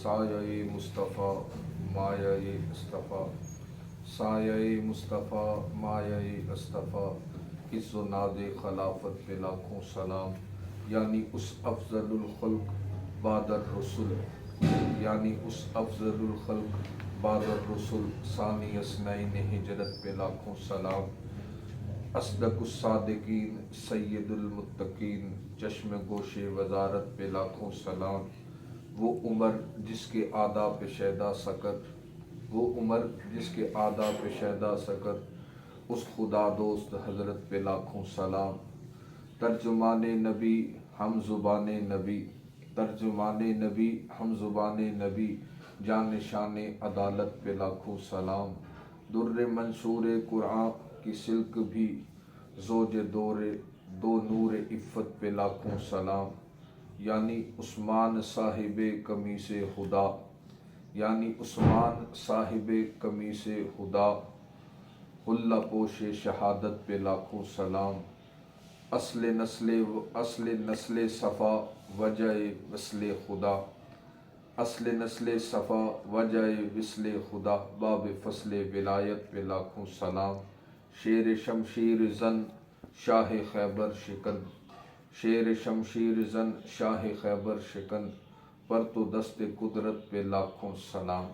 سایہ مصطفیٰ مایہ اصطفیٰ، سایہ مصطفیٰ مایہ اصطفیٰ، عز و ناد خلافت پہ لاکھوں سلام۔ یعنی اس افضل الخلق بعد الرسل، یعنی اس افضل الخلق بعد الرسل، ثانی اثنین ہجرت پہ لاکھوں سلام۔ اصدق الصادقین سید المتقین، چشم گوش وزارت پہ لاکھوں سلام۔ وہ عمر جس کے آداب پہ شیدا سکت، وہ عمر جس کے آداب پہ شیدا سکت، اس خدا دوست حضرت پہ لاکھوں سلام۔ ترجمان نبی ہم زبان نبی، ترجمان نبی ہم زبان نبی، جان شان عدالت پہ لاکھوں سلام۔ در منصور قرآن کی سلک بھی، زوج دو نور عفت پہ لاکھوں سلام۔ یعنی عثمان صاحب قمیص خدا، یعنی عثمان صاحب قمیص خدا، حلہ پوش شہادت پہ لاکھوں سلام۔ اصل نسل صفا وجہ وصل خدا، اصل نسل صفا وجہ وصل خدا، باب فصل ولایت پہ لاکھوں سلام۔ شیر شمشیر زن شاہ خیبر شکن، شیر شمشیر زن شاہ خیبر شکن، پر تو دست قدرت پہ لاکھوں سلام۔